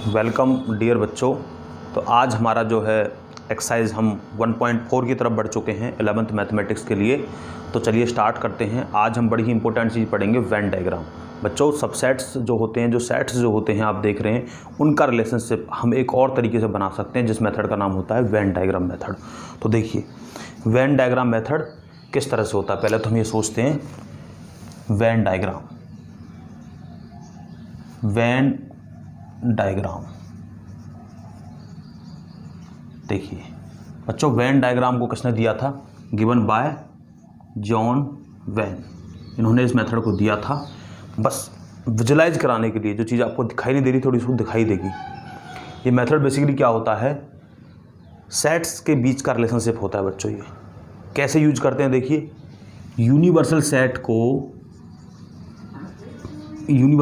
Welcome dear बच्चों। तो आज हमारा जो है एक्सरसाइज हम 1.4 की तरफ बढ़ चुके हैं 11th मैथमेटिक्स के लिए। तो चलिए स्टार्ट करते हैं। आज हम बड़ी ही इंपॉर्टेंट चीज़ पढ़ेंगे, वेन डायग्राम। बच्चों सबसेट्स जो होते हैं, जो सेट्स जो होते हैं आप देख रहे हैं, उनका रिलेशनशिप हम एक और तरीके से बना सकते हैं जिस मेथड का नाम होता है वेन डायग्राम मेथड। तो देखिए वेन डायग्राम मेथड किस तरह से होता है। पहले तो हम ये सोचते हैं वेन डायग्राम देखिए बच्चों, वेन डायग्राम को किसने दिया था? Given by John when. इन्होंने इस मेथड को दिया था बस विजुलाइज कराने के लिए। जो चीज़ आपको दिखाई नहीं दे रही थोड़ी सी दिखाई देगी। ये मेथड बेसिकली क्या होता है, सेट्स के बीच का रिलेशनशिप होता है बच्चों। ये कैसे यूज करते हैं देखिए, यूनिवर्सल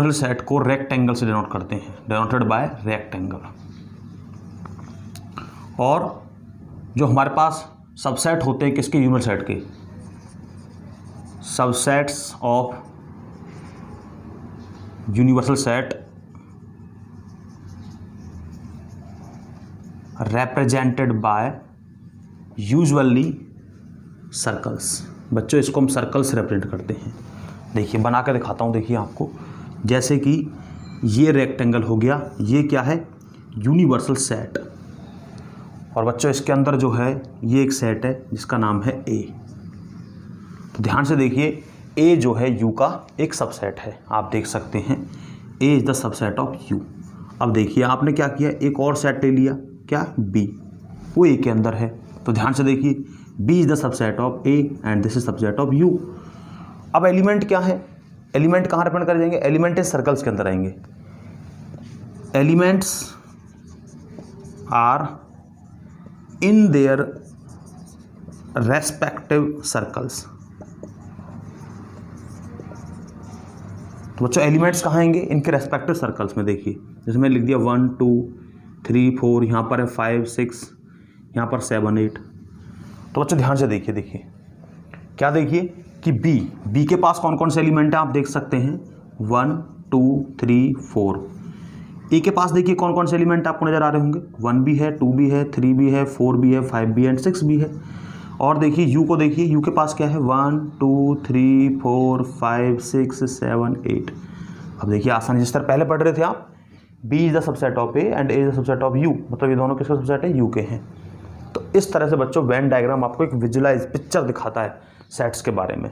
सेट को रेक्टेंगल से डिनोट करते हैं, डिनोटेड बाय रेक्टेंगल। और जो हमारे पास सबसेट होते हैं किसके? यूनिवर्सल सेट के। Subsets of universal set represented by usually circles. बच्चों इसको हम सर्कल से रिप्रेजेंट करते हैं। देखिए बना के दिखाता हूँ। देखिए आपको, जैसे कि ये रेक्टेंगल हो गया, ये क्या है? Universal set. और बच्चों इसके अंदर जो है ये एक सेट है जिसका नाम है ए। तो ध्यान से देखिए, ए जो है यू का एक सबसेट है। आप देख सकते हैं A is the subset of U. अब देखिए आपने क्या किया, एक और सेट ले लिया, क्या? बी। वो ए के अंदर है। तो ध्यान से देखिए, B is the subset of A and this is subset of U. अब एलिमेंट क्या है? एलिमेंट कहाँ रिप्रेजेंट कर जाएंगे? एलिमेंट इस सर्कल्स के अंदर आएंगे। Elements are in their respective circles. तो बच्चों एलिमेंट्स कहाँ आएंगे? इनके रेस्पेक्टिव सर्कल्स में। देखिए जैसे मैंने लिख दिया 1 2 3 4, यहाँ पर है 5 6, यहाँ पर 7 8। तो बच्चों ध्यान से देखिए क्या देखिए कि बी के पास कौन कौन से एलिमेंट हैं आप देख सकते हैं, 1 2 3 4। ए के पास देखिए कौन कौन से एलिमेंट आपको नजर आ रहे होंगे, 1 भी है, 2 भी है, 3 भी है, 4 भी है, 5 भी है एंड 6 भी है। और देखिए यू को देखिए, यू के पास क्या है, 1 2 3 4 5 6 7 8। अब देखिए आसानी जिस तरह पहले पढ़ रहे थे आप, B is the subset of A and A is the subset of U, मतलब ये दोनों किसका सबसेट है? यू के हैं। तो इस तरह से बच्चों वेन डायग्राम आपको एक विजुलाइज पिक्चर दिखाता है सेट्स के बारे में।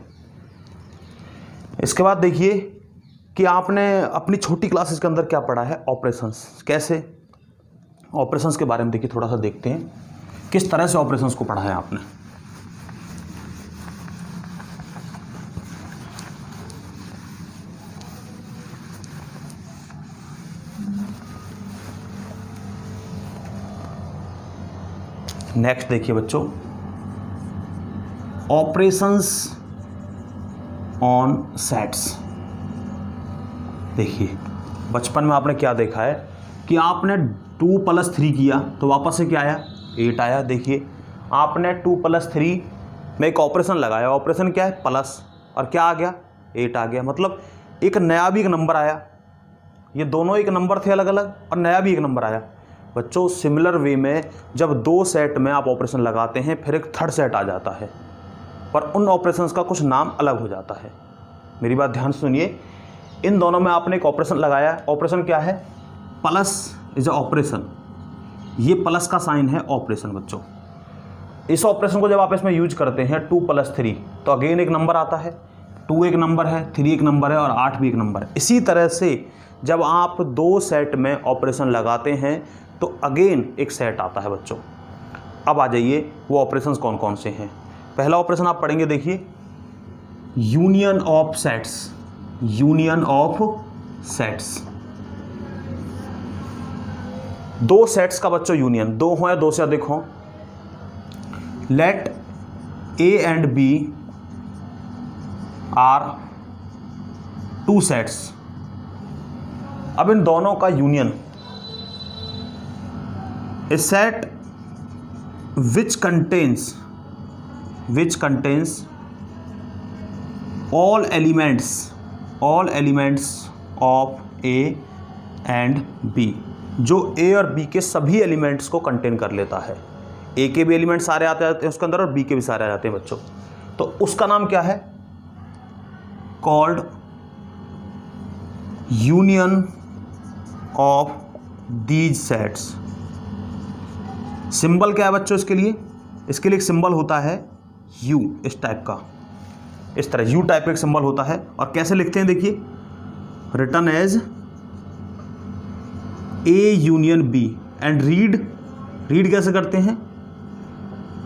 इसके बाद देखिए कि आपने अपनी छोटी क्लासेस के अंदर क्या पढ़ा है, ऑपरेशंस। कैसे ऑपरेशंस के बारे में देखिए थोड़ा सा देखते हैं, किस तरह से ऑपरेशंस को पढ़ा है आपने। नेक्स्ट देखिए बच्चों, ऑपरेशंस ऑन सेट्स। देखिए बचपन में आपने क्या देखा है कि आपने 2 + 3 किया तो वापस से क्या आया? 8 आया। देखिए आपने 2 + 3 में एक ऑपरेशन लगाया, ऑपरेशन क्या है? प्लस, और क्या आ गया? 8 आ गया। मतलब एक नया भी एक नंबर आया। ये दोनों एक नंबर थे अलग अलग, और नया भी एक नंबर आया। बच्चों सिमिलर वे में जब 2 सेट में आप ऑपरेशन लगाते हैं फिर एक थर्ड सेट आ जाता है, पर उन ऑपरेशंस का कुछ नाम अलग हो जाता है। मेरी बात ध्यान सुनिए, इन दोनों में आपने एक ऑपरेशन लगाया। ऑपरेशन क्या है? Plus is a operation. ये प्लस का साइन है ऑपरेशन। बच्चों इस ऑपरेशन को जब आप इसमें यूज करते हैं 2 + 3, तो अगेन एक नंबर आता है, 2 एक नंबर है, 3 एक नंबर है और 8 भी एक नंबर है। इसी तरह से जब आप 2 सेट में ऑपरेशन लगाते हैं तो अगेन एक सेट आता है बच्चों। अब आ जाइए वो ऑपरेशंस कौन कौन से हैं। पहला ऑपरेशन आप पढ़ेंगे, देखिए union of sets. Union of sets, 2 sets का बच्चों यूनियन, 2 हो या 2 से अधिक हो। Let A and B are 2 sets. अब इन दोनों का union, a set which contains all elements of A and B जो ए और बी के सभी एलिमेंट्स को कंटेन कर लेता है। ए के भी एलिमेंट सारे आते जाते हैं उसके अंदर और बी के भी सारे आ जाते हैं बच्चों। तो उसका नाम क्या है? Called union of these sets. Symbol क्या है बच्चों इसके लिए? इसके लिए एक सिंबल होता है यू, इस टाइप का, इस तरह यू टाइप का एक सिंबल होता है। और कैसे लिखते हैं देखिए, written as A union B and read कैसे करते हैं?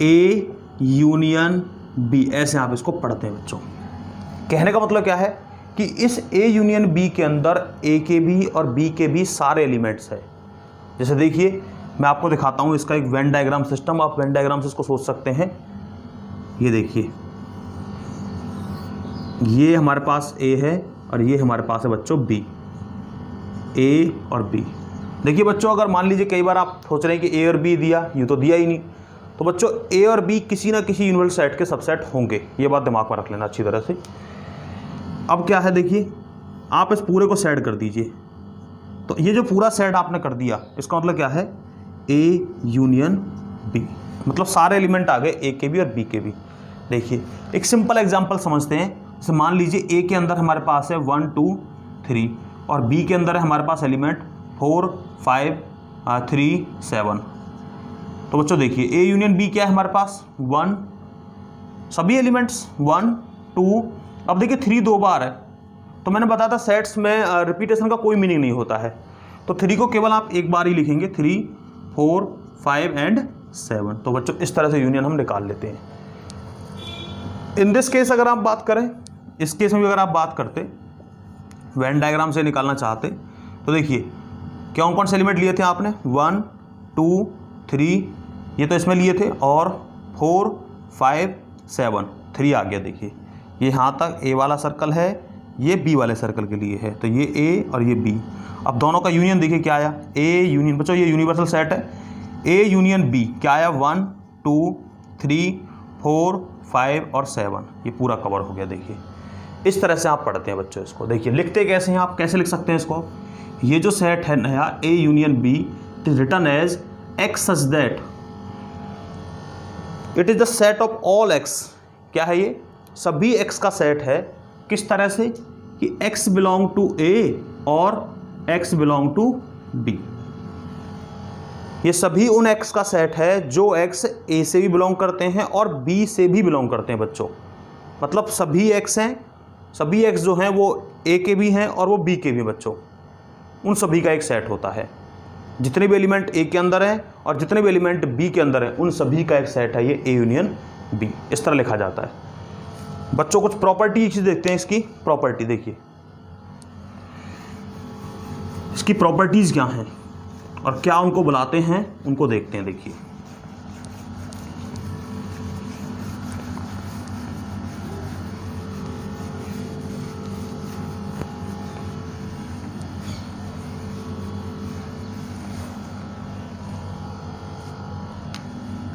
ए यूनियन बी, ऐसे आप इसको पढ़ते हैं बच्चों। कहने का मतलब क्या है कि इस ए यूनियन बी के अंदर ए के भी और बी के भी सारे एलिमेंट्स है। जैसे देखिए मैं आपको दिखाता हूँ इसका एक वेन डायग्राम सिस्टम, आप वेन डायग्राम से इसको सोच सकते हैं। ये देखिए, ये हमारे पास ए है और ये हमारे पास है बच्चों बी, ए और बी। देखिए बच्चों, अगर मान लीजिए कई बार आप सोच रहे हैं कि ए और बी दिया, ये तो दिया ही नहीं, तो बच्चों ए और बी किसी ना किसी यूनिवर्सल सेट के सबसेट होंगे, ये बात दिमाग में रख लेना अच्छी तरह से। अब क्या है देखिए, आप इस पूरे को सेट कर दीजिए, तो ये जो पूरा सेट आपने कर दिया इसका मतलब क्या है? ए यूनियन बी, मतलब सारे एलिमेंट आ गए ए के भी और बी के भी। देखिए एक सिंपल एग्जांपल समझते हैं। जैसे मान लीजिए ए के अंदर हमारे पास है 1 2 3 और बी के अंदर है हमारे पास एलिमेंट 4 5 3 7। तो बच्चों देखिए ए यूनियन बी क्या है हमारे पास? 1, सभी एलिमेंट्स 1 2। अब देखिए 3 दो बार है, तो मैंने बताया था सेट्स में रिपीटेशन का कोई मीनिंग नहीं होता है, तो 3 को केवल आप एक बार ही लिखेंगे, 3 4 5 एंड 7। तो बच्चों इस तरह से यूनियन हम निकाल लेते हैं। इन दिस केस अगर आप बात करें, इस केस में भी अगर आप बात करते वेन डायग्राम से निकालना चाहते, तो देखिए कौन कौन से एलिमेंट लिए थे आपने? 1 2 3, ये तो इसमें लिए थे, और 4 5 7, 3 आ गया। देखिए ये यहाँ तक ए वाला सर्कल है, ये बी वाले सर्कल के लिए है, तो ये ए और ये बी। अब दोनों का यूनियन देखिए क्या आया? ए यूनियन, बच्चों ये यूनिवर्सल सेट है, ए यूनियन बी क्या आया? 1 2 3 4 5 और 7, ये पूरा कवर हो गया। देखिए इस तरह से आप पढ़ते हैं बच्चों इसको। देखिए लिखते कैसे हैं आप, कैसे लिख सकते हैं इसको? ये जो सेट है नया A union B, it is written as X such that it is the set of all X. क्या है ये? सभी एक्स का सेट है। किस तरह से? कि एक्स बिलोंग टू ए और एक्स बिलोंग टू बी। ये सभी उन एक्स का सेट है जो एक्स ए से भी बिलोंग करते हैं और बी से भी बिलोंग करते हैं बच्चों। मतलब सभी एक्स हैं, सभी एक्स जो हैं वो ए के भी हैं और वो बी के भी बच्चों, उन सभी का एक सेट होता है। जितने भी एलिमेंट ए के अंदर हैं और जितने भी एलिमेंट बी के अंदर हैं, उन सभी का एक सेट है ये ए यूनियन बी। इस तरह लिखा जाता है बच्चों। कुछ प्रॉपर्टी देखते हैं इसकी। प्रॉपर्टी देखिए, इसकी प्रॉपर्टीज क्या हैं और क्या उनको बुलाते हैं, उनको देखते हैं। देखिए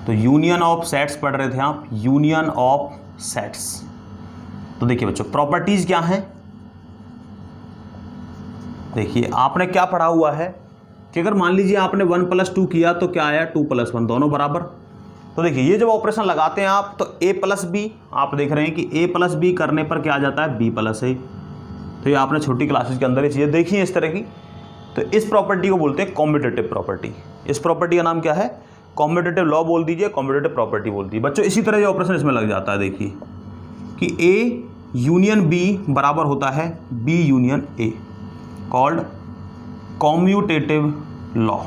तो यूनियन ऑफ सेट्स पढ़ रहे थे आप, यूनियन ऑफ सेट्स। तो देखिए बच्चों प्रॉपर्टीज क्या हैं। देखिए आपने क्या पढ़ा हुआ है कि अगर मान लीजिए आपने 1 + 2 किया तो क्या आया? 2 + 1, दोनों बराबर। तो देखिए ये जब ऑपरेशन लगाते हैं आप, तो a + b, आप देख रहे हैं कि a + b करने पर क्या आ जाता है? b + a। तो ये आपने छोटी क्लासेस के अंदर ये चीज़ें देखी हैं इस तरह की। तो इस प्रॉपर्टी को बोलते हैं कॉम्यूटेटिव प्रॉपर्टी। इस प्रॉपर्टी का नाम क्या है? कॉम्यूटेटिव लॉ बोल दीजिए, कॉम्यूटेटिव प्रॉपर्टी बोल दीजिए बच्चों। इसी तरह ये ऑपरेशन इसमें लग जाता है। देखिए कि a यूनियन b बराबर होता है b union a, called commutative law.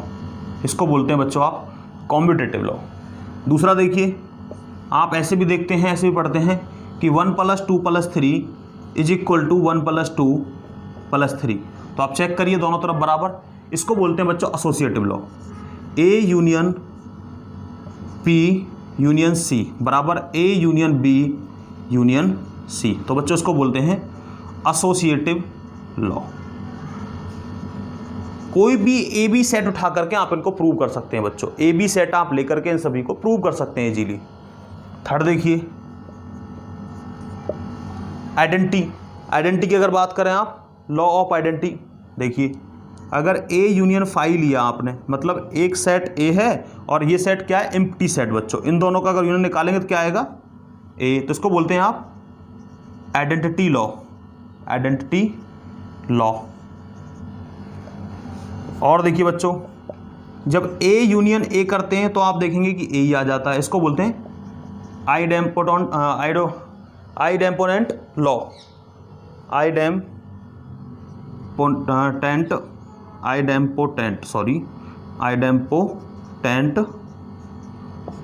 इसको बोलते हैं बच्चों आप कॉम्यूटेटिव लॉ। दूसरा देखिए, आप ऐसे भी देखते हैं, ऐसे भी पढ़ते हैं कि 1 + 2 + 3 इज इक्वल टू 1 + 2 + 3। तो आप चेक करिए दोनों तरफ बराबर। इसको बोलते हैं बच्चों associative law. a union p union c बराबर a union b union c। तो बच्चों इसको बोलते हैं एसोसिएटिव लॉ। कोई भी ए बी सेट उठा करके आप इनको प्रूव कर सकते हैं बच्चों। ए बी सेट आप लेकर के इन सभी को प्रूव कर सकते हैं इजीली। थर्ड देखिए आइडेंटिटी। आइडेंटिटी की अगर बात करें आप, लॉ ऑफ आइडेंटिटी। देखिए अगर ए यूनियन फाई लिया आपने, मतलब एक सेट ए है और ये सेट क्या है, एम्प्टी सेट बच्चों, इन दोनों का अगर यूनियन निकालेंगे तो क्या आएगा, ए, तो इसको बोलते हैं आप आइडेंटिटी लॉ, आइडेंटिटी लॉ। और देखिए बच्चों, जब ए यूनियन ए करते हैं तो आप देखेंगे कि ए ही आ जाता है, इसको बोलते हैं idempotent law, idempotent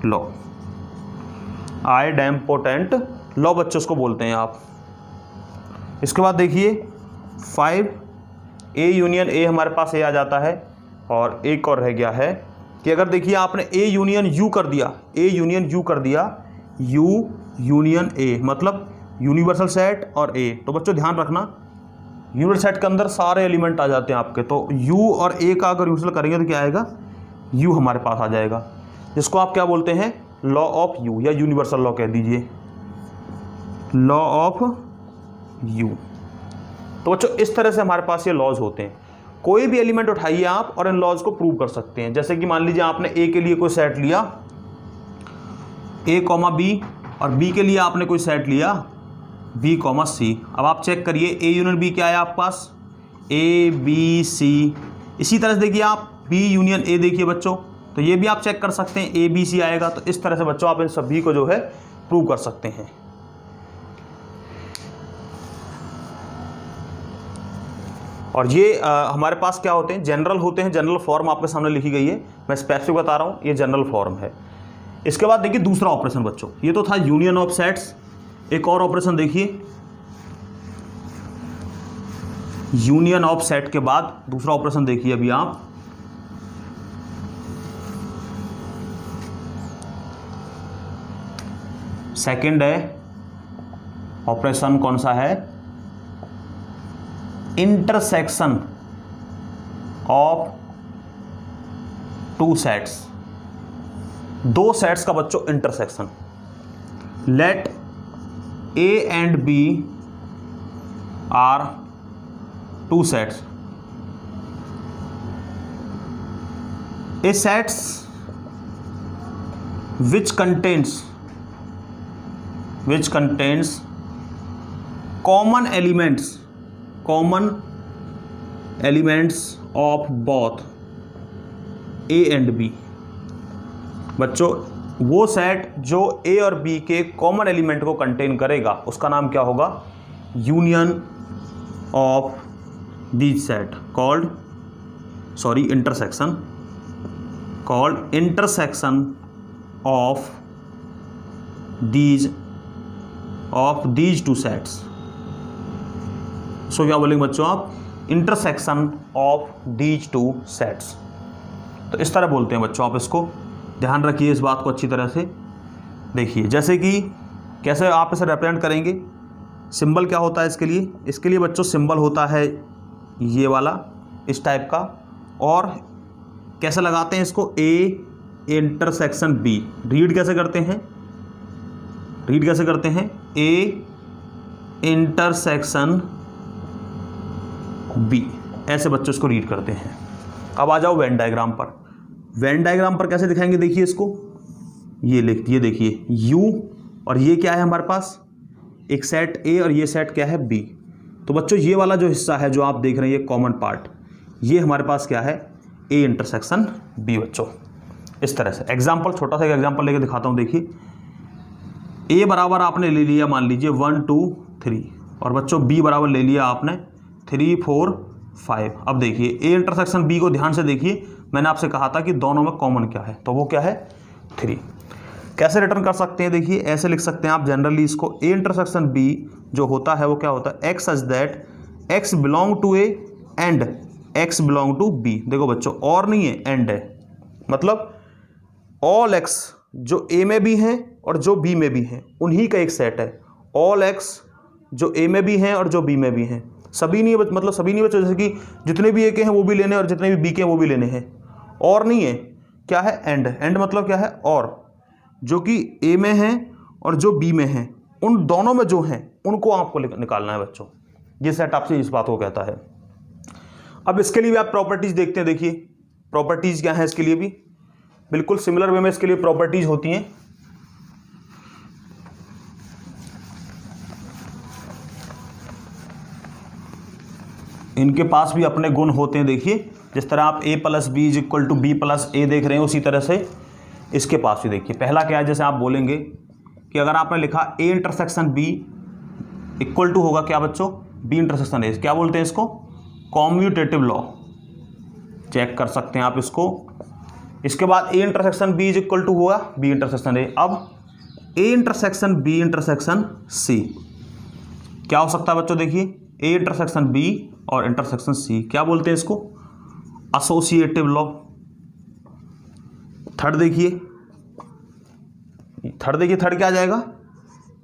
law, idempotent law बच्चों इसको बोलते हैं आप। इसके बाद देखिए 5 ए यूनियन ए, हमारे पास ए आ जाता है। और एक और रह गया है कि अगर देखिए आपने ए यूनियन यू कर दिया, ए यूनियन यू कर दिया, यू यूनियन ए मतलब यूनिवर्सल सेट और ए, तो बच्चों ध्यान रखना यूनिवर्सल सेट के अंदर सारे एलिमेंट आ जाते हैं आपके, तो यू और ए का अगर यूनिवर्सल करेंगे तो क्या आएगा, यू हमारे पास आ जाएगा, जिसको आप क्या बोलते हैं, लॉ ऑफ यू या यूनिवर्सल लॉ कह दीजिए, लॉ ऑफ यू। तो बच्चों इस तरह से हमारे पास ये लॉज होते हैं। कोई भी एलिमेंट उठाइए आप और इन लॉज को प्रूव कर सकते हैं। जैसे कि मान लीजिए आपने ए के लिए कोई सेट लिया, ए कॉमा बी, और बी के लिए आपने कोई सेट लिया बी कॉमा सी। अब आप चेक करिए ए यूनियन बी क्या है आपके पास, ए बी सी। इसी तरह से देखिए आप बी यूनियन ए देखिए बच्चों, तो ये भी आप चेक कर सकते हैं, ए बी सी आएगा। तो इस तरह से बच्चों आप इन सभी को जो है प्रूव कर सकते हैं। और ये हमारे पास क्या होते हैं, जनरल होते हैं, जनरल फॉर्म आपके सामने लिखी गई है, मैं स्पेसिफिक बता रहा हूँ, ये जनरल फॉर्म है। इसके बाद देखिए दूसरा ऑपरेशन बच्चों, ये तो था यूनियन ऑफ सेट्स। एक और ऑपरेशन देखिए, यूनियन ऑफ सेट के बाद दूसरा ऑपरेशन देखिए अभी आप, सेकंड है ऑपरेशन, कौन सा है, इंटरसेक्शन ऑफ टू सेट्स, दो सेट्स का बच्चों intersection. Let A and B are two sets, A sets which contains common elements of both A and B। बच्चों वो सेट जो A और B के कॉमन एलिमेंट को कंटेन करेगा उसका नाम क्या होगा, union of these set called intersection of these two sets. So क्या बोलेंगे बच्चों आप, intersection of these two sets. तो इस तरह बोलते हैं बच्चों आप, इसको ध्यान रखिए, इस बात को अच्छी तरह से देखिए। जैसे कि कैसे आप इसे रिप्रेजेंट करेंगे, सिंबल क्या होता है इसके लिए बच्चों सिंबल होता है ये वाला, इस टाइप का। और कैसे लगाते हैं इसको, ए इंटरसेक्शन बी, रीड कैसे करते हैं, ए इंटरसेक्शन बी, ऐसे बच्चों इसको रीड करते हैं। अब आ जाओ वेन डायग्राम पर। वेन डायग्राम पर कैसे दिखाएंगे, देखिए इसको, ये देखिए यू, और ये क्या है हमारे पास, एक सेट ए और ये सेट क्या है बी। तो बच्चों ये वाला जो हिस्सा है जो आप देख रहे हैं, ये कॉमन पार्ट, ये हमारे पास क्या है, ए इंटरसेक्शन बी बच्चों। इस तरह से एग्जाम्पल, छोटा सा एक एग्जाम्पल लेके दिखाता हूँ। देखिए ए बराबर आपने ले लिया मान लीजिए 1 2 3, और बच्चों बी बराबर ले लिया आपने 3 4 5। अब देखिए ए इंटरसेक्शन बी को ध्यान से देखिए, मैंने आपसे कहा था कि दोनों में कॉमन क्या है, तो वो क्या है 3। कैसे रिटर्न कर सकते हैं, देखिए ऐसे लिख सकते हैं आप जनरली इसको, ए इंटरसेक्शन बी जो होता है वो क्या होता है, X such that X belong to A and X belong to B. देखो बच्चों और नहीं है, एंड है, मतलब ऑल एक्स जो ए में भी हैं और जो बी में भी हैं उन्हीं का एक सेट है। ऑल एक्स जो ए में भी हैं और जो बी में भी हैं, सभी नहीं, मतलब सभी नहीं बच्चों, जैसे कि जितने भी ए के हैं वो भी लेने और जितने भी बी के हैं वो भी लेने हैं। और नहीं है, क्या है, एंड मतलब क्या है, और जो कि ए में हैं और जो बी में हैं उन दोनों में जो हैं उनको आपको निकालना है बच्चों। ये सेट आपसे इस बात को कहता है। अब इसके लिए भी आप प्रॉपर्टीज देखते हैं। देखिए प्रॉपर्टीज क्या है इसके लिए भी, बिल्कुल सिमिलर वे में इसके लिए प्रॉपर्टीज होती हैं। इनके पास भी अपने गुण होते हैं। देखिए जिस तरह आप a + b = b + a देख रहे हैं, उसी तरह से इसके पास भी देखिए। पहला क्या है, जैसे आप बोलेंगे कि अगर आपने लिखा a × b इक्वल टू होगा क्या बच्चों, b × a, क्या बोलते हैं इसको, कॉम्यूटेटिव लॉ। चेक कर सकते हैं आप इसको। इसके बाद a × b इक्वल टू हुआ b × a। अब a × b × c क्या हो सकता है बच्चों, देखिए a × b और इंटरसेक्शन c, क्या बोलते हैं इसको, एसोसिएटिव लॉ। थर्ड देखिए थर्ड क्या आ जाएगा,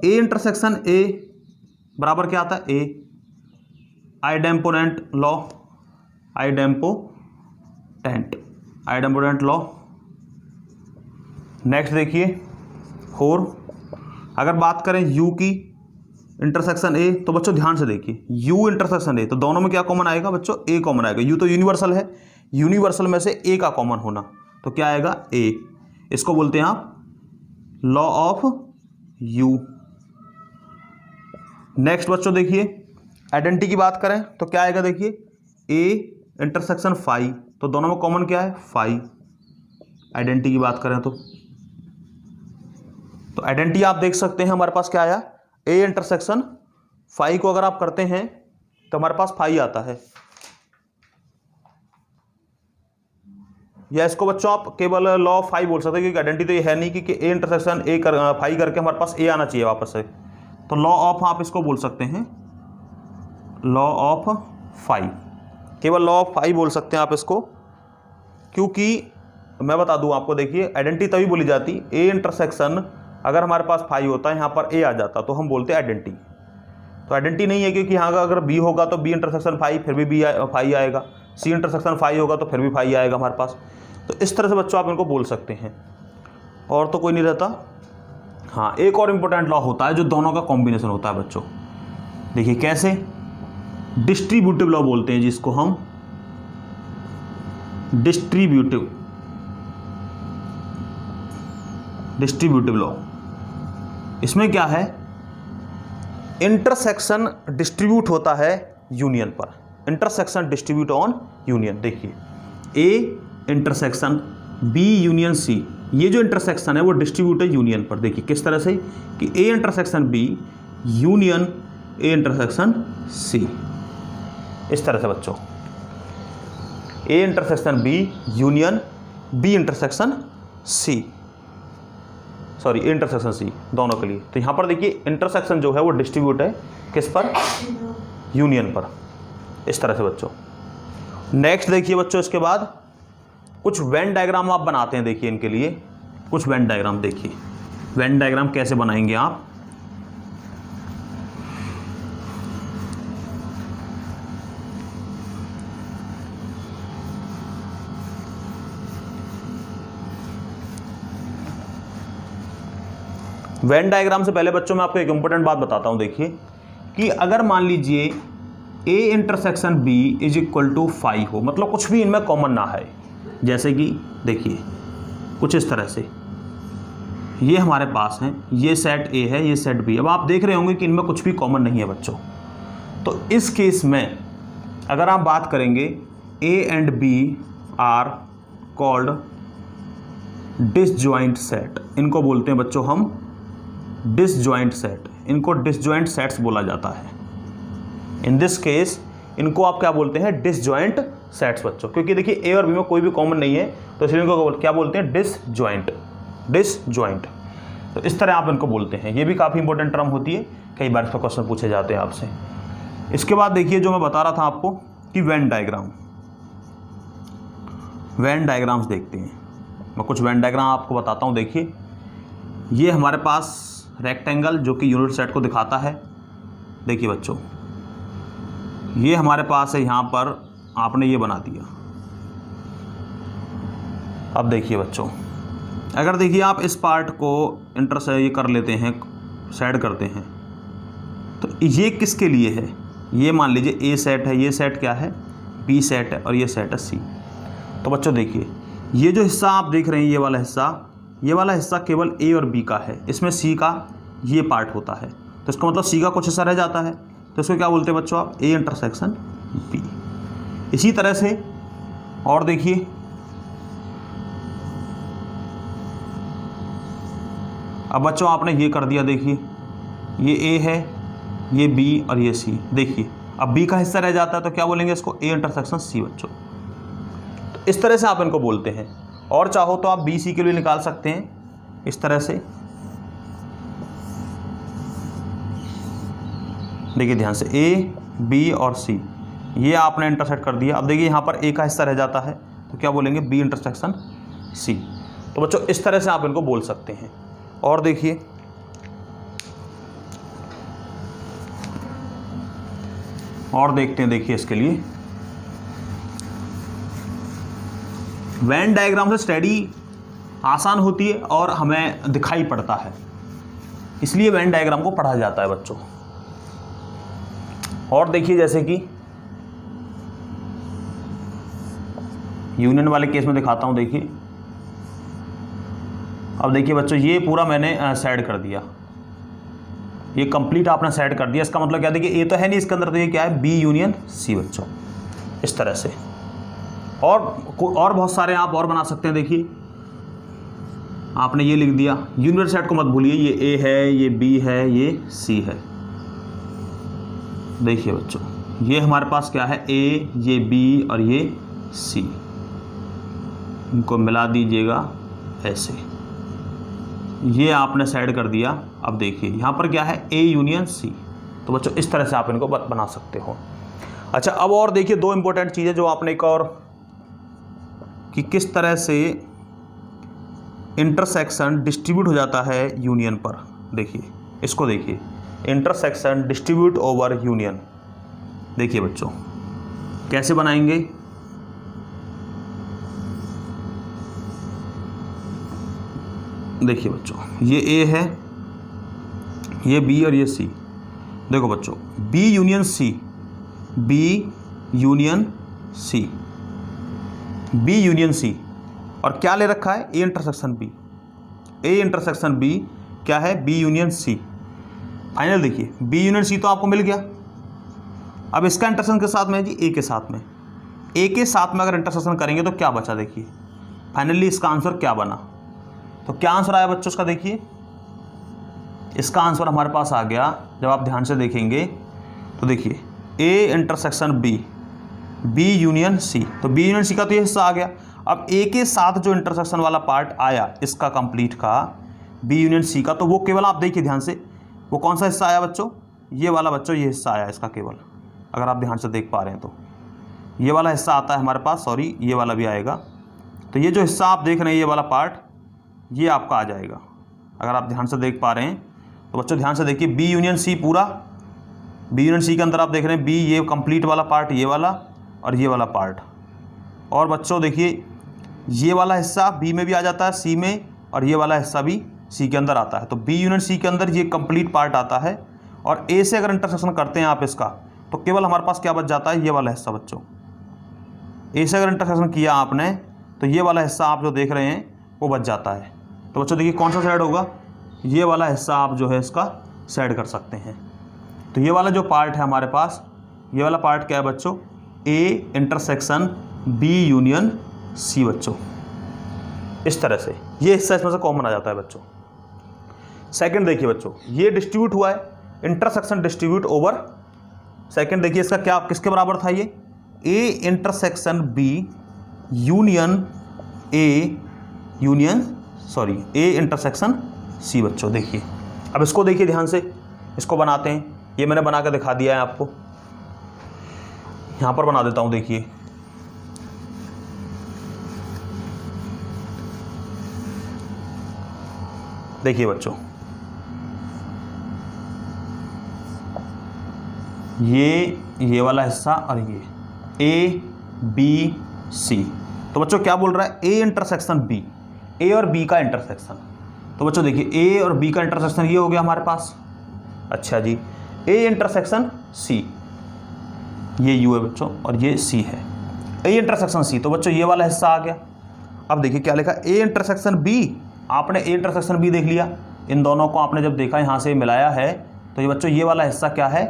a × a बराबर क्या आता है, a, idempotent law, idempotent law. Next देखिए 4, अगर बात करें u की इंटरसेक्शन a, तो बच्चों ध्यान से देखिए u इंटरसेक्शन a, तो दोनों में क्या कॉमन आएगा बच्चों, a कॉमन आएगा। u तो यूनिवर्सल है, यूनिवर्सल में से a का कॉमन होना, तो क्या आएगा a। इसको बोलते हैं आप लॉ ऑफ u। नेक्स्ट बच्चों देखिए आइडेंटिटी की बात करें तो क्या आएगा, देखिए a इंटरसेक्शन फाई, तो दोनों में कॉमन क्या है, फाई। आइडेंटिटी की बात करें तो आइडेंटिटी आप देख सकते हैं हमारे पास क्या आया, a इंटरसेक्शन फाई को अगर आप करते हैं तो हमारे पास फाई आता है। या इसको बच्चों आप केवल लॉ ऑफ फाई बोल सकते हैं, क्योंकि आइडेंटिटी तो ये है नहीं कि a इंटरसेक्शन a फाई करके हमारे पास a आना चाहिए वापस से। तो लॉ ऑफ आप इसको बोल सकते हैं लॉ ऑफ फाई, केवल लॉ ऑफ फाई बोल सकते हैं आप इसको। क्योंकि मैं बता दूं आपको, देखिए आइडेंटिटी तभी बोली जाती, a इंटरसेक्शन अगर हमारे पास फाई होता है, यहाँ पर a आ जाता तो हम बोलते हैं आइडेंटिटी। तो आइडेंटिटी नहीं है, क्योंकि यहाँ अगर b होगा तो b इंटरसेक्शन फाई, फिर भी फाई आएगा, c इंटरसेक्शन फाई होगा तो फिर भी फाई आएगा हमारे पास। तो इस तरह से बच्चों आप इनको बोल सकते हैं, और तो कोई नहीं रहता। हाँ, एक और इम्पोर्टेंट लॉ होता है जो दोनों का कॉम्बिनेशन होता है बच्चों। देखिए कैसे, डिस्ट्रीब्यूटिव लॉ बोलते हैं जिसको हम, डिस्ट्रीब्यूटिव लॉ। इसमें क्या है, इंटरसेक्शन डिस्ट्रीब्यूट होता है यूनियन पर, इंटरसेक्शन डिस्ट्रीब्यूट ऑन यूनियन। देखिए a intersection b union c, ये जो इंटरसेक्शन है वो डिस्ट्रीब्यूट है यूनियन पर। देखिए किस तरह से कि a intersection b union a intersection c, इस तरह से बच्चों, a intersection b union b intersection c, sorry a intersection c, दोनों के लिए। तो यहाँ पर देखिए इंटरसेक्शन जो है वो डिस्ट्रीब्यूट है किस पर, यूनियन पर, इस तरह से बच्चों। नेक्स्ट देखिए बच्चों, इसके बाद कुछ वेन डायग्राम आप बनाते हैं। देखिए इनके लिए कुछ वेन डायग्राम, देखिए वेन डायग्राम कैसे बनाएंगे आप। वेन डायग्राम से पहले बच्चों मैं आपको एक इंपॉर्टेंट बात बताता हूं। देखिए कि अगर मान लीजिए a इंटरसेक्शन b = फाई हो, मतलब कुछ भी इनमें कॉमन ना है, जैसे कि देखिए कुछ इस तरह से, ये हमारे पास हैं, ये सेट a है, ये सेट b। अब आप देख रहे होंगे कि इनमें कुछ भी कॉमन नहीं है बच्चों। तो इस केस में अगर आप बात करेंगे a and b are called disjoint set, इनको बोलते हैं बच्चों हम डिसजॉइंट सेट, इनको डिसजॉइंट सेट्स बोला जाता है। इन दिस केस इनको आप क्या बोलते हैं, डिसजॉइंट सेट्स बच्चों, क्योंकि देखिए ए और बी में कोई भी कॉमन नहीं है, तो इसलिए इनको क्या बोलते हैं, डिसजॉइंट। तो इस तरह आप इनको बोलते हैं। ये भी काफ़ी इंपॉर्टेंट टर्म होती है, कई बार इसका क्वेश्चन पूछे जाते हैं आपसे। इसके बाद देखिए जो मैं बता रहा था आपको कि वेन डायग्राम्स देखते हैं। मैं कुछ वेन डायग्राम आपको बताता हूँ। देखिए ये हमारे पास रेक्टेंगल जो कि यूनिट सेट को दिखाता है। देखिए बच्चों ये हमारे पास है, यहाँ पर आपने ये बना दिया। अब देखिए बच्चों, अगर देखिए आप इस पार्ट को ये कर लेते हैं, साइड करते हैं, तो ये किसके लिए है, ये मान लीजिए ए सेट है, ये सेट क्या है बी सेट है और ये सेट है सी। तो बच्चों देखिए ये जो हिस्सा आप देख रहे हैं ये वाला हिस्सा केवल ए और बी का है, इसमें सी का ये पार्ट होता है, तो इसका मतलब सी का कुछ हिस्सा रह जाता है, तो इसको क्या बोलते हैं बच्चों आप, ए इंटरसेक्शन बी। इसी तरह से और देखिए अब बच्चों आपने ये कर दिया, देखिए ये ए है, ये बी और ये सी। देखिए अब बी का हिस्सा रह जाता है तो क्या बोलेंगे इसको, ए इंटरसेक्शन सी बच्चों। तो इस तरह से आप इनको बोलते हैं, और चाहो तो आप बी सी के लिए निकाल सकते हैं इस तरह से। देखिए ध्यान से, ए बी और सी ये आपने इंटरसेक्ट कर दिया। अब देखिए यहाँ पर ए का हिस्सा रह जाता है तो क्या बोलेंगे, बी इंटरसेक्शन सी। तो बच्चों इस तरह से आप इनको बोल सकते हैं। और देखिए और देखते हैं, देखिए इसके लिए वेन डायग्राम से स्टडी आसान होती है और हमें दिखाई पड़ता है, इसलिए वेन डायग्राम को पढ़ा जाता है बच्चों। और देखिए जैसे कि यूनियन वाले केस में दिखाता हूं। देखिए अब देखिए बच्चों ये पूरा मैंने सेट कर दिया, ये कंप्लीट आपने सेट कर दिया। इसका मतलब क्या, देखिए ए तो है नहीं इसके अंदर, तो ये क्या है, बी यूनियन सी बच्चों, इस तरह से। और बहुत सारे आप और बना सकते हैं। देखिए आपने ये लिख दिया, यूनियन सेट को मत भूलिए, ये ए है, ये बी है, ये सी है। देखिए बच्चों ये हमारे पास क्या है, ए, ये बी और ये सी, इनको मिला दीजिएगा ऐसे, ये आपने सेट कर दिया। अब देखिए यहाँ पर क्या है, ए यूनियन सी। तो बच्चों इस तरह से आप इनको बना सकते हो। अच्छा अब और देखिए दो इंपॉर्टेंट चीज़ें जो आपने एक और, कि किस तरह से इंटरसेक्शन डिस्ट्रीब्यूट हो जाता है यूनियन पर। देखिए इसको देखिए, इंटरसेक्शन डिस्ट्रीब्यूट ओवर यूनियन। देखिए बच्चों कैसे बनाएंगे, देखिए बच्चों ये ए है, ये बी और ये सी। देखो बच्चों B union C, B union C, B union C, और क्या ले रखा है, A intersection B. A intersection B क्या है, बी यूनियन सी। फाइनल देखिए बी यूनियन सी तो आपको मिल गया। अब इसका इंटरसेक्शन के साथ में है जी, ए के साथ में। ए के साथ में अगर इंटरसेक्शन करेंगे तो क्या बचा, देखिए फाइनली इसका आंसर क्या बना। तो क्या आंसर आया बच्चों इसका, देखिए इसका आंसर हमारे पास आ गया। जब आप ध्यान से देखेंगे तो देखिए A intersection B, B union C, तो बी यूनियन सी का तो ये हिस्सा आ गया। अब ए के साथ जो इंटरसेक्शन वाला पार्ट आया इसका कंप्लीट का, बी यूनियन सी का, तो वो केवल आप देखिए ध्यान से, वो कौन सा हिस्सा आया बच्चों, ये वाला बच्चों, ये हिस्सा आया इसका केवल, अगर आप ध्यान से देख पा रहे हैं तो ये वाला हिस्सा आता है हमारे पास, सॉरी ये वाला भी आएगा। तो ये जो हिस्सा आप देख रहे हैं ये वाला पार्ट, ये आपका आ जाएगा, अगर आप ध्यान से देख पा रहे हैं तो बच्चों ध्यान से देखिए, बी यूनियन सी पूरा, बी यूनियन सी के अंदर आप देख रहे हैं बी, ये कंप्लीट वाला पार्ट, ये वाला और ये वाला पार्ट। और बच्चों देखिए ये वाला हिस्सा बी में भी आ जाता है, सी में, और ये वाला हिस्सा भी सी के अंदर आता है। तो बी यूनियन सी के अंदर ये कंप्लीट पार्ट आता है, और ए से अगर इंटरसेक्शन करते हैं आप इसका, तो केवल हमारे पास क्या बच जाता है, ये वाला हिस्सा बच्चों। ए से अगर इंटरसेक्शन किया आपने तो ये वाला हिस्सा आप जो देख रहे हैं वो बच जाता है। तो बच्चों देखिए कौन सा साइड होगा, ये वाला हिस्सा आप जो है इसका साइड कर सकते हैं। तो ये वाला जो पार्ट है हमारे पास, ये वाला पार्ट क्या है बच्चों, A intersection B union C बच्चों। इस तरह से ये हिस्सा इसमें से कॉमन आ जाता है बच्चों। सेकंड देखिए बच्चों, ये डिस्ट्रीब्यूट हुआ है, इंटरसेक्शन डिस्ट्रीब्यूट ओवर। सेकंड देखिए इसका क्या, किसके बराबर था, ये A intersection B union A union sorry A intersection C बच्चों। देखिए अब इसको देखिए ध्यान से, इसको बनाते हैं। ये मैंने बना कर दिखा दिया है आपको, यहां पर बना देता हूं। देखिए देखिए बच्चों, ये वाला हिस्सा और ये ए बी सी। तो बच्चों क्या बोल रहा है, ए इंटरसेक्शन बी, ए और बी का इंटरसेक्शन। तो बच्चों देखिए ए और बी का इंटरसेक्शन ये हो गया हमारे पास। अच्छा जी, ए इंटरसेक्शन सी, ये यू है बच्चों और ये सी है। ए इंटरसेक्शन सी, तो बच्चों ये वाला हिस्सा आ गया। अब देखिए क्या लिखा, ए इंटरसेक्शन बी, आपने ए इंटरसेक्शन बी देख लिया, इन दोनों को आपने जब देखा यहाँ से मिलाया है, तो ये बच्चों ये वाला हिस्सा क्या है,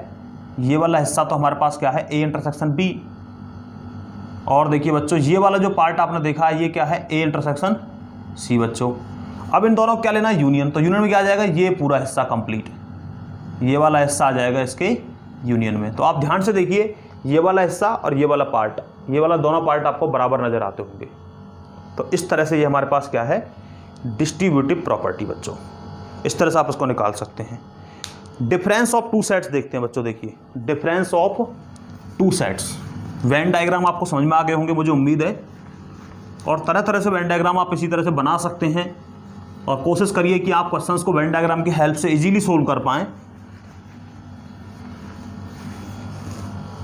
ये वाला हिस्सा तो हमारे पास क्या है, ए इंटरसेक्शन बी। और देखिए बच्चों ये वाला जो पार्ट आपने देखा है ये क्या है, ए इंटरसेक्शन सी बच्चों। अब इन दोनों को क्या लेना है, यूनियन, तो यूनियन में क्या आ जाएगा, ये पूरा हिस्सा कंप्लीट, ये वाला हिस्सा आ जाएगा इसके यूनियन में। तो आप ध्यान से देखिए, ये वाला हिस्सा और ये वाला पार्ट, ये वाला दोनों पार्ट आपको बराबर नजर आते होंगे। तो इस तरह से ये हमारे पास क्या है, डिस्ट्रीब्यूटिव प्रॉपर्टी बच्चों, इस तरह से आप इसको निकाल सकते हैं। डिफरेंस ऑफ टू सेट्स देखते हैं बच्चों, देखिए difference of two sets. Venn diagram आपको समझ में आ गए होंगे मुझे उम्मीद है, और तरह तरह से वेन डायग्राम आप इसी तरह से बना सकते हैं, और कोशिश करिए कि आप क्वेश्चंस को वेन डायग्राम की हेल्प से इजीली सोल्व कर पाएं।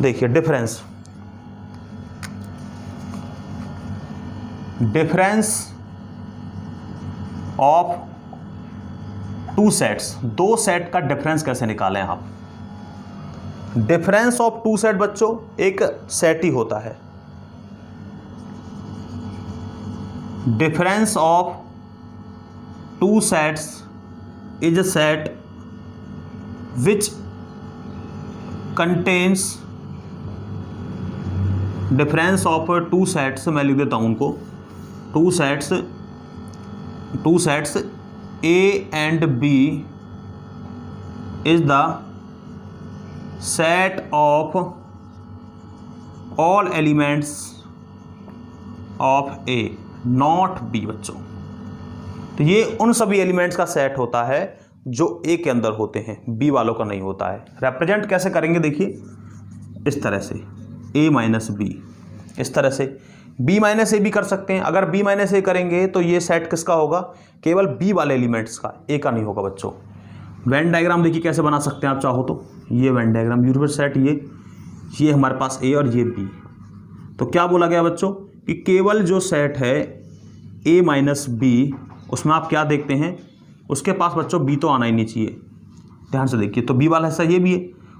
देखिए डिफरेंस ऑफ टू सेट्स, दो सेट का डिफरेंस कैसे निकालें आप। डिफरेंस ऑफ टू सेट बच्चों, एक सेट ही होता है। Difference of two sets is a set which contains, difference of two sets, मैं लिख देता हूं उनको, two sets A and B is the set of all elements of A not B बच्चों। तो ये उन सभी एलिमेंट्स का सेट होता है जो ए के अंदर होते हैं, बी वालों का नहीं होता है। रिप्रेजेंट कैसे करेंगे, देखिए इस तरह से, ए माइनस बी, इस तरह से बी माइनस ए भी कर सकते हैं। अगर बी माइनस ए करेंगे तो ये सेट किसका होगा, केवल बी वाले एलिमेंट्स का, ए का नहीं होगा बच्चों। वेन डायग्राम देखिए कैसे बना सकते हैं आप चाहो तो, ये वेन डायग्राम, यूनिवर्स सेट ये हमारे पास ए और ये बी। तो क्या बोला गया बच्चों कि केवल जो सेट है ए माइनस बी, उसमें आप क्या देखते हैं, उसके पास बच्चों बी तो आना ही नहीं चाहिए। ध्यान से देखिए, तो बी वाला हिस्सा ये भी है,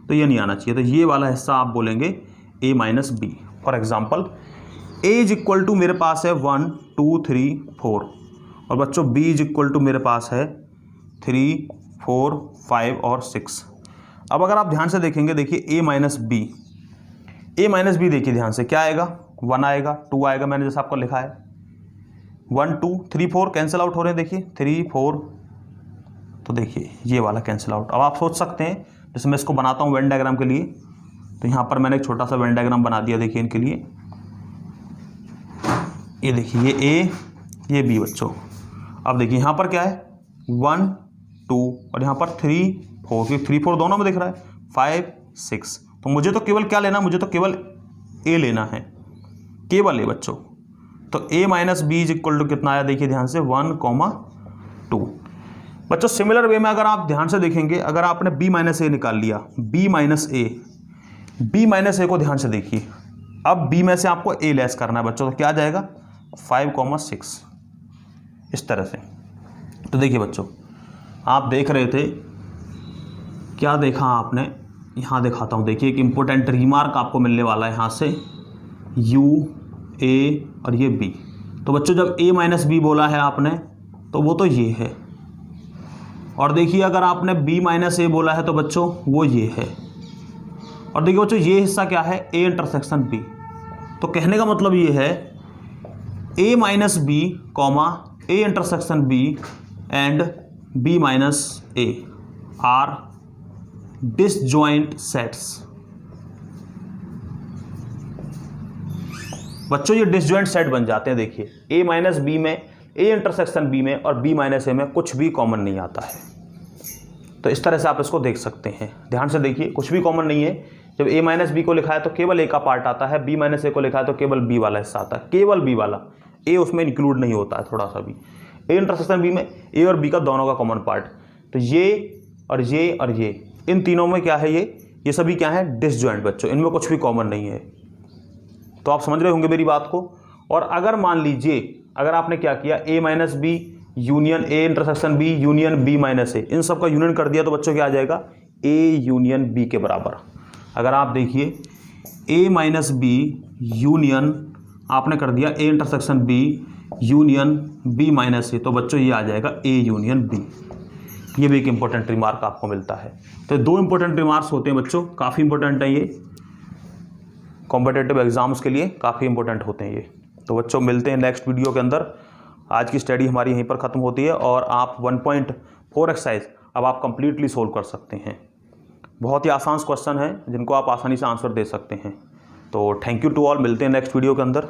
तो ये नहीं आना चाहिए, तो ये वाला हिस्सा आप बोलेंगे A minus B. For example A is equal to मेरे पास है 1 2 3 4, और बच्चों बी इज इक्वल टू मेरे पास है 3 4 5 और 6। अब अगर आप ध्यान से देखेंगे, देखिए ए माइनस बी, देखिए ध्यान से क्या आएगा, 1 आएगा, 2 आएगा, मैंने जैसा आपको लिखा है 1 2 3 4 कैंसिल आउट हो रहे हैं, देखिए 3 4, तो देखिए ये वाला कैंसिल आउट। अब आप सोच सकते हैं, जैसे मैं इसको बनाता हूँ वेन डायग्राम के लिए, तो यहाँ पर मैंने एक छोटा सा वेन डायग्राम बना दिया, देखिए इनके लिए, ये देखिए ये ए ये बी बच्चों। अब देखिए यहाँ पर क्या है 1 2 और यहाँ पर 3 4, 3 4 दोनों में दिख रहा है 5 6। तो मुझे तो केवल क्या लेना, मुझे तो केवल ए लेना है, केवल ए बच्चों। तो A minus B is equal to कितना आया, देखिए ध्यान से 1 2 बच्चों। सिमिलर वे में अगर आप ध्यान से देखेंगे, अगर आपने बी माइनस ए निकाल लिया, बी माइनस ए को ध्यान से देखिए, अब बी में से आपको ए लेस करना है बच्चों, तो क्या आ जाएगा 5 6, इस तरह से। तो देखिए बच्चों, आप देख रहे थे, क्या देखा आपने, यहाँ दिखाता हूँ, देखिए एक इम्पोर्टेंट रिमार्क आपको मिलने वाला है यहाँ से, यू ए और ये बी। तो बच्चों जब ए माइनस बी बोला है आपने, तो वो तो ये है, और देखिए अगर आपने बी माइनस ए बोला है तो बच्चों वो ये है, और देखिए बच्चों ये हिस्सा क्या है, ए इंटरसेक्शन बी। तो कहने का मतलब ये है A minus B comma A intersection B and B minus A are disjoint sets. बच्चों ये डिसजॉइंट सेट बन जाते हैं। देखिए ए माइनस बी में, ए इंटरसेक्शन बी में और बी माइनस ए में कुछ भी कॉमन नहीं आता है। तो इस तरह से आप इसको देख सकते हैं, ध्यान से देखिए, कुछ भी कॉमन नहीं है। जब ए माइनस बी को लिखा है तो केवल ए का पार्ट आता है, बी माइनस ए को लिखा है तो केवल बी वाला हिस्सा आता है, केवल बी वाला, ए उसमें इंक्लूड नहीं होता है थोड़ा सा भी। ए इंटरसेक्शन बी में ए और बी का दोनों का कॉमन पार्ट, तो ये और ये और ये, इन तीनों में क्या है, ये सभी क्या है, डिसजॉइंट बच्चों, इनमें कुछ भी कॉमन नहीं है। तो आप समझ रहे होंगे मेरी बात को। और अगर मान लीजिए अगर आपने क्या किया, A minus B union A intersection B union B minus A, इन सब का यूनियन कर दिया तो बच्चों क्या आ जाएगा, ए यूनियन बी के बराबर। अगर आप देखिए ए माइनस बी यूनियन आपने कर दिया A intersection B union B minus A, तो बच्चों ये आ जाएगा ए यूनियन बी। ये भी एक इंपॉर्टेंट रिमार्क आपको मिलता है। तो 2 इंपॉर्टेंट रिमार्क्स होते हैं बच्चों, काफ़ी इंपॉर्टेंट है ये, कॉम्पिटिटिव एग्जाम्स के लिए काफ़ी इंपॉर्टेंट होते हैं ये। तो बच्चों मिलते हैं नेक्स्ट वीडियो के अंदर। आज की स्टडी हमारी यहीं पर ख़त्म होती है और आप 1.4 एक्सरसाइज अब आप कंप्लीटली सोल्व कर सकते हैं। बहुत ही आसान क्वेश्चन है जिनको आप आसानी से आंसर दे सकते हैं। तो थैंक यू टू ऑल, मिलते हैं नेक्स्ट वीडियो के अंदर।